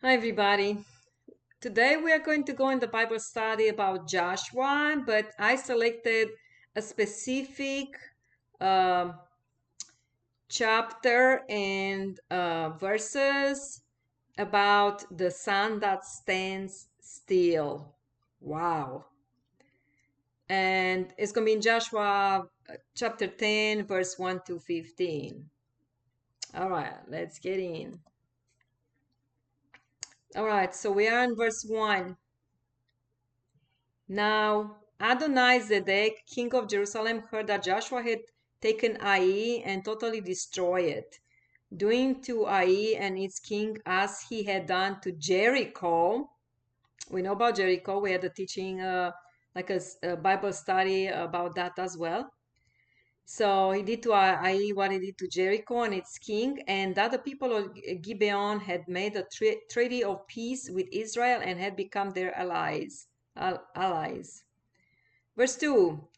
Hi, everybody. Today we are going to go in the Bible study about Joshua, but I selected a specific um chapter and verses about the sun that stands still. Wow. And it's going to be in Joshua chapter 10, verse 1 to 15. All right, let's get in. All right, so we are in verse 1. Now Adoni-Zedek, king of Jerusalem, heard that Joshua had taken Ai and totally destroyed it, doing to Ai and its king as he had done to Jericho. We know about Jericho. We had a teaching, like a Bible study about that as well. So he did to Ai what he did to Jericho and its king, and that the people of Gibeon had made a treaty of peace with Israel and had become their allies. Verse 2.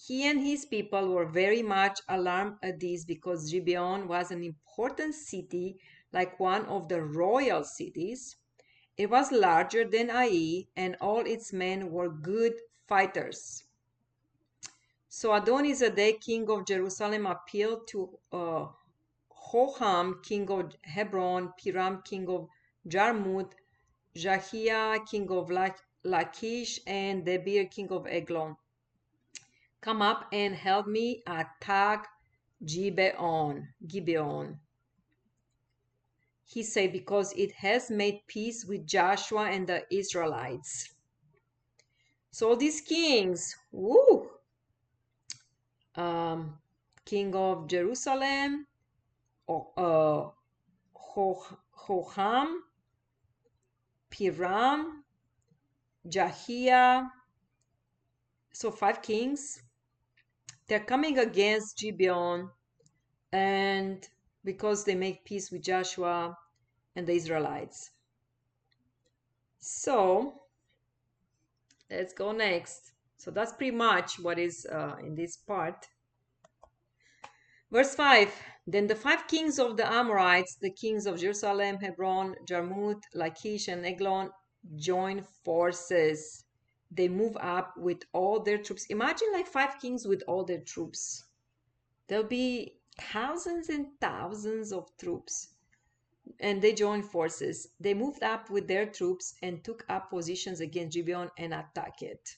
He and his people were very much alarmed at this because Gibeon was an important city, like one of the royal cities. It was larger than Ai, and all its men were good fighters. So Adoni-Zedek, king of Jerusalem, appealed to Hoham, king of Hebron, Piram, king of Jarmuth, Jahiah, king of Lachish, and Debir, king of Eglon. Come up and help me attack Gibeon. He said, because it has made peace with Joshua and the Israelites. So these kings, woo, um, king of Jerusalem, Hoham, Piram, Jahiah, so 5 kings, they're coming against Gibeon, and because they make peace with Joshua and the Israelites. So let's go next. So that's pretty much what is in this part. Verse 5. Then the 5 kings of the Amorites, the kings of Jerusalem, Hebron, Jarmuth, Lachish, and Eglon, join forces. They move up with all their troops. Imagine like 5 kings with all their troops. There'll be thousands and thousands of troops. And they joined forces. They moved up with their troops and took up positions against Gibeon and attacked it.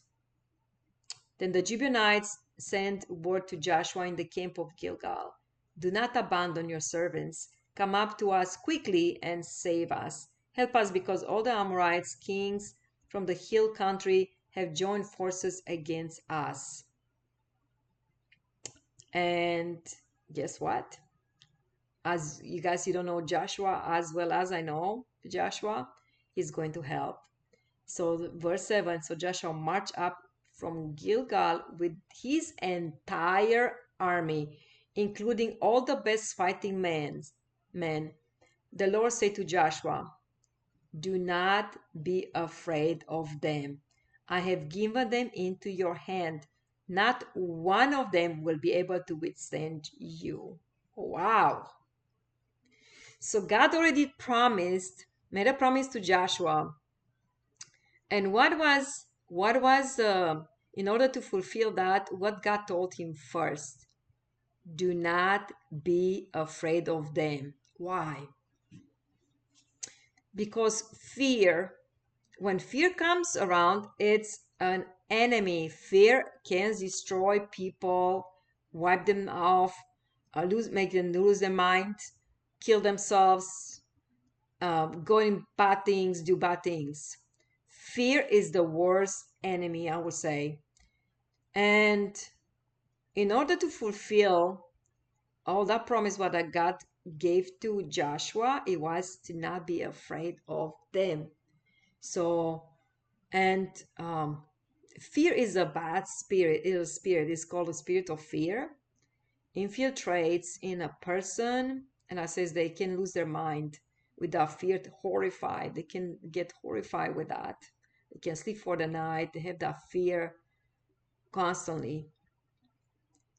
Then the Gibeonites sent word to Joshua in the camp of Gilgal, do not abandon your servants. Come up to us quickly and save us. Help us because all the Amorites, kings from the hill country, have joined forces against us. And guess what? As you guys, you don't know Joshua as well as I know Joshua, he's going to help. So verse 7, so Joshua marched up from Gilgal with his entire army, including all the best fighting men. The Lord said to Joshua, do not be afraid of them. I have given them into your hand. Not one of them will be able to withstand you. Wow. So God already made a promise to Joshua. And what was in order to fulfill that, what God told him first? Do not be afraid of them. Why? Because when fear comes around, it's an enemy. Fear can destroy people, wipe them off, make them lose their mind, kill themselves, go in bad things, do bad things. Fear is the worst enemy, I would say. And in order to fulfill all that promise what God gave to Joshua, it was to not be afraid of them. So, and fear is a bad spirit. It is a spirit. It's called the spirit of fear. Infiltrates in a person, and I says they can lose their mind with that fear, horrified. They can get horrified with that. They can sleep for the night. They have that fear constantly.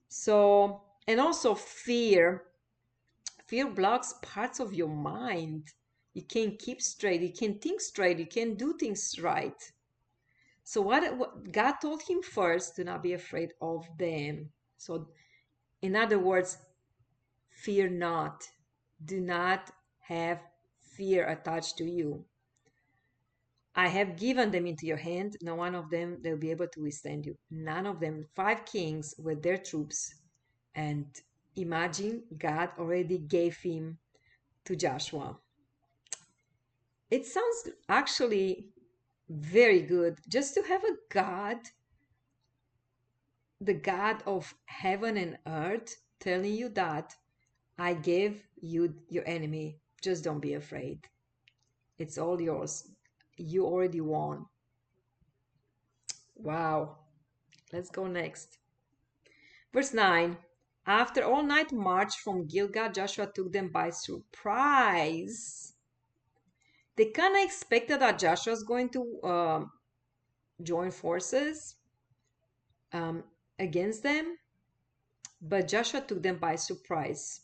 So, and also fear blocks parts of your mind. You can't keep straight. You can't think straight. You can't do things right. So what God told him first, do not be afraid of them. So in other words, fear not. Do not have fear attached to you. I have given them into your hand. No one of them will be able to withstand you. None of them. 5 kings with their troops. And imagine God already gave him to Joshua. It sounds actually very good just to have a God, the God of heaven and earth, telling you that I gave you your enemy. Just don't be afraid. It's all yours. You already won. Wow. Let's go next. Verse 9. After all night march from Gilgal, Joshua took them by surprise. They kind of expected that Joshua was going to join forces um, against them, but Joshua took them by surprise.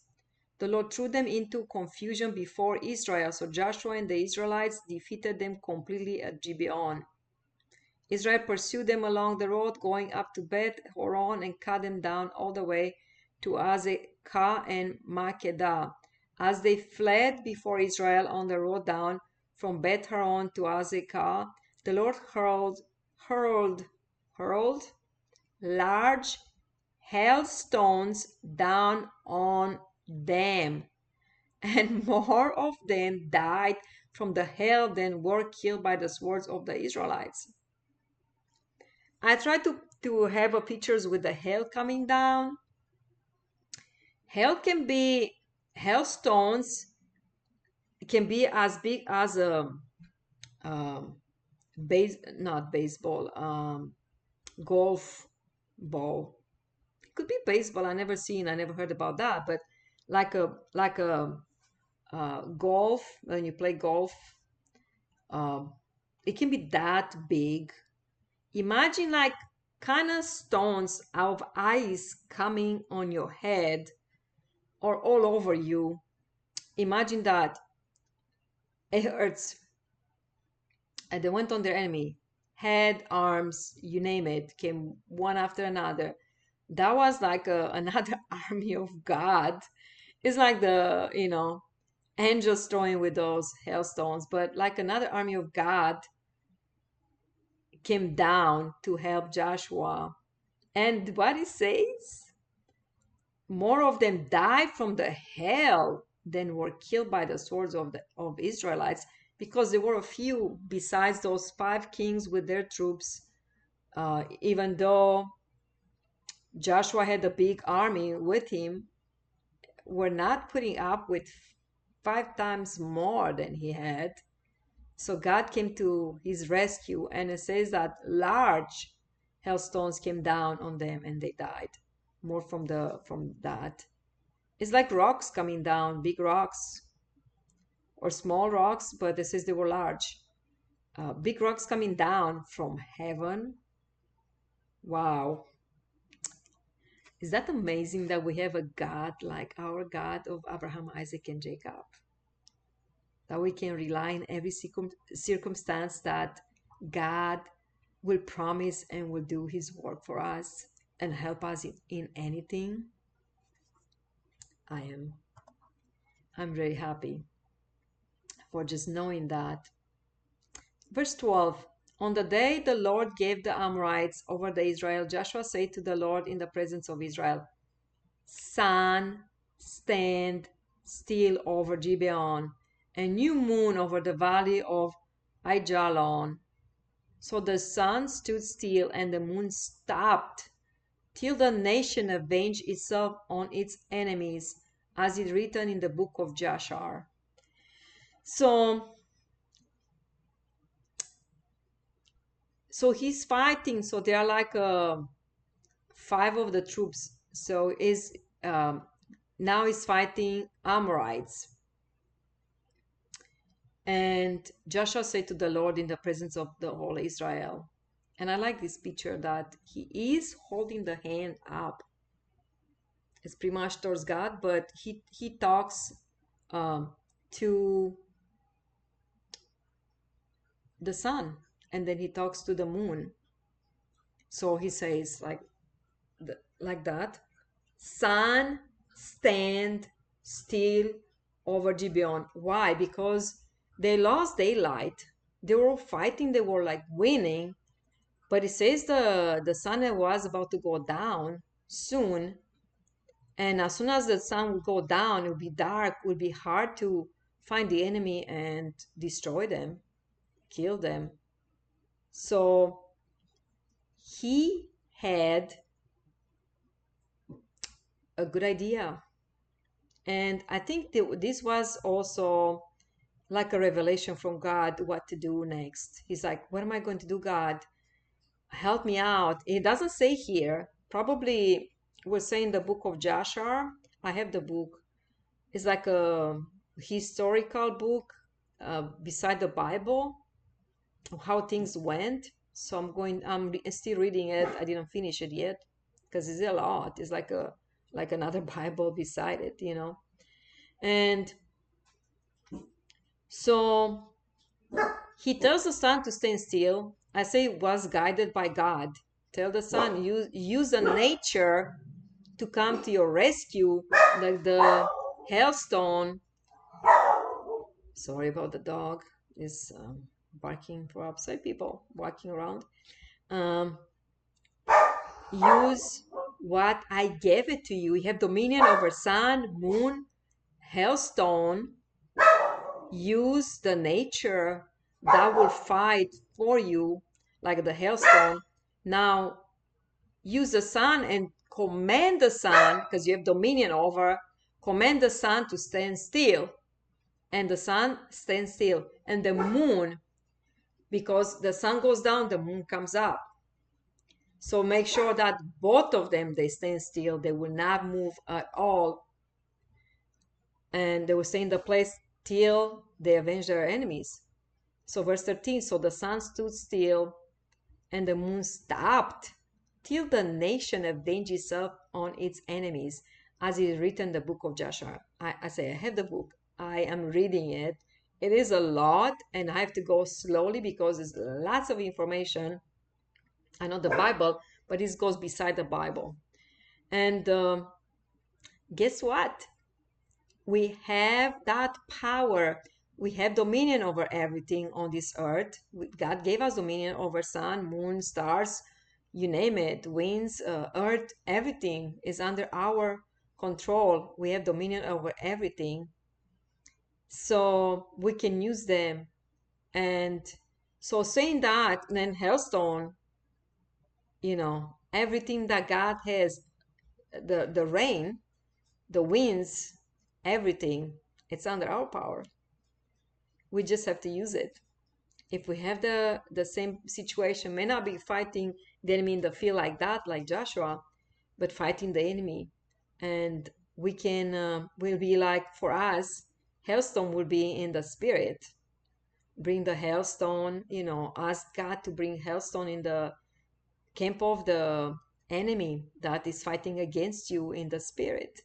The Lord threw them into confusion before Israel, so Joshua and the Israelites defeated them completely at Gibeon. Israel pursued them along the road, going up to Beth Horon, and cut them down all the way to Azekah and Makkedah. As they fled before Israel on the road down from Beth Horon to Azekah, the Lord hurled large hailstones down on them, and more of them died from the hail than were killed by the swords of the Israelites. I tried to have a pictures with the hail coming down. Hail can be hailstones. It can be as big as a not baseball, golf ball. It could be baseball. I never heard about that. But like a golf, when you play golf, um, it can be that big. Imagine like kind of stones of ice coming on your head or all over you. Imagine that. It hurts. And they went on their enemy. Head, arms, you name it, came one after another. That was like another army of God. It's like angels throwing with those hailstones, but like another army of God came down to help Joshua. And what it says, more of them died from the hail than were killed by the swords of Israelites, because there were a few besides those 5 kings with their troops. Even though Joshua had a big army with him, were not putting up with 5 times more than he had. So God came to his rescue, and it says that large hailstones came down on them and they died. More from that. It's like rocks coming down, big rocks or small rocks, but it says they were large. Big rocks coming down from heaven. Wow. Is that amazing that we have a God like our God of Abraham, Isaac, and Jacob? That we can rely in every circumstance that God will promise and will do his work for us and help us in anything. I'm very happy for just knowing that. Verse 12. On the day the Lord gave the Amorites over the Israel, Joshua said to the Lord in the presence of Israel, Sun, stand still over Gibeon, and new moon over the valley of Aijalon. So the sun stood still and the moon stopped, till the nation avenged itself on its enemies, as is written in the book of Jashar. So he's fighting. So there are like 5 of the troops. So is now he's fighting Amorites. And Joshua said to the Lord in the presence of the whole Israel. And I like this picture that he is holding the hand up. It's pretty much towards God, but he talks to the sun, and then he talks to the moon. So he says like that, sun, stand still over Gibeon. Why? Because they lost daylight. They were fighting. They were like winning, but it says the sun was about to go down soon, and as soon as the sun would go down, it would be dark. It would be hard to find the enemy and destroy them, kill them. So he had a good idea. And I think this was also like a revelation from God what to do next. He's like, what am I going to do, God? Help me out. It doesn't say here. Probably we're saying the book of Joshua. I have the book. It's like a historical book beside the Bible, how things went. So I'm still reading it. I didn't finish it yet because it's a lot. It's like another Bible beside it. And so he tells the sun to stand still. I say was guided by God. Tell the sun, use the nature to come to your rescue, like the hailstone. Sorry about the dog. Is barking for outside people walking around. Um, use what I gave it to you. You have dominion over sun, moon, hailstone. Use the nature that will fight for you, like the hailstone. Now use the sun and command the sun, because you have dominion over, command the sun to stand still. And the sun stands still. And the moon, because the sun goes down, the moon comes up. So make sure that both of them, they stand still. They will not move at all. And they will stay in the place till they avenge their enemies. So verse 13, so the sun stood still and the moon stopped till the nation avenged itself on its enemies, as it is written in the book of Joshua. I say, I have the book. I am reading it. It is a lot, and I have to go slowly because there's lots of information. I know the Bible, but this goes beside the Bible. And guess what? We have that power. We have dominion over everything on this earth. God gave us dominion over sun, moon, stars, you name it, winds, earth, everything is under our control. We have dominion over everything. So we can use them. And so saying that, then hailstone, everything that God has, the rain, the winds, everything, it's under our power. We just have to use it. If we have the same situation, may not be fighting the enemy in the field like that, like Joshua, but fighting the enemy. And we can, will be like, for us, hailstone will be in the spirit. Bring the hailstone, ask God to bring hailstone in the camp of the enemy that is fighting against you in the spirit.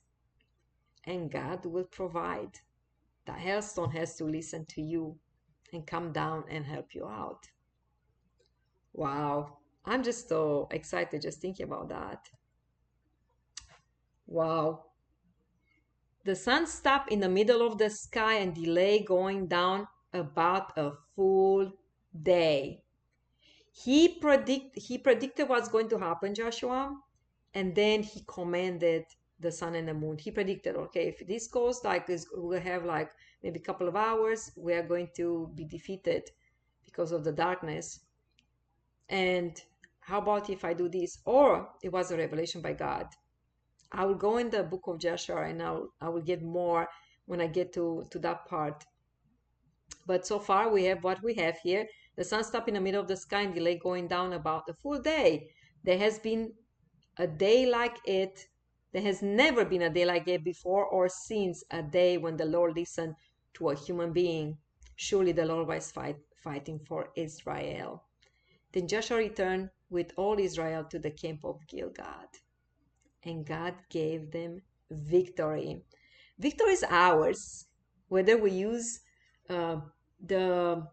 And God will provide. The hailstone has to listen to you and come down and help you out. Wow. I'm just so excited just thinking about that. Wow. The sun stopped in the middle of the sky and delayed going down about a full day. He predicted what's going to happen, Joshua, and then he commanded the sun and the moon. He predicted, okay, if this goes like this, we'll have like maybe a couple of hours, we are going to be defeated because of the darkness. And how about if I do this? Or it was a revelation by God. I will go in the book of Joshua and I will get more when I get to that part. But so far we have what we have here. The sun stopped in the middle of the sky and delay going down about a full day. There has been a day like it. There has never been a day like it before or since, a day when the Lord listened to a human being. Surely the Lord was fighting for Israel. Then Joshua returned with all Israel to the camp of Gilgal, and God gave them victory. Victory is ours, whether we use the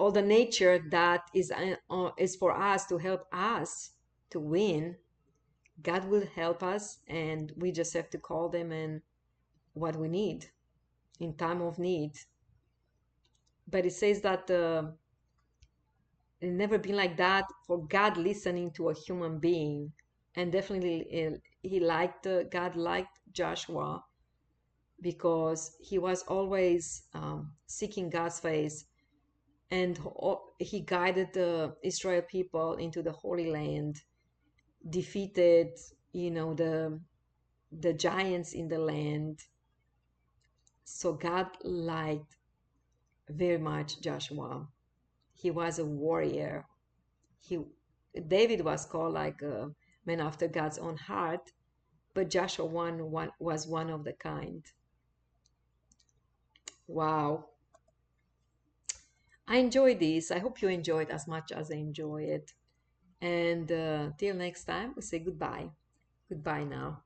all the nature that is for us to help us to win. God will help us, and we just have to call them and what we need in time of need. But it says that it never been like that for God listening to a human being, and definitely he liked God liked Joshua because he was always seeking God's face, and he guided the Israel people into the Holy Land, defeated, the giants in the land. So God liked very much Joshua. He was a warrior. He David was called like a man after God's own heart, but Joshua one was one of the kind. Wow. I enjoy this. I hope you enjoy it as much as I enjoy it. And till next time, we say goodbye. Goodbye now.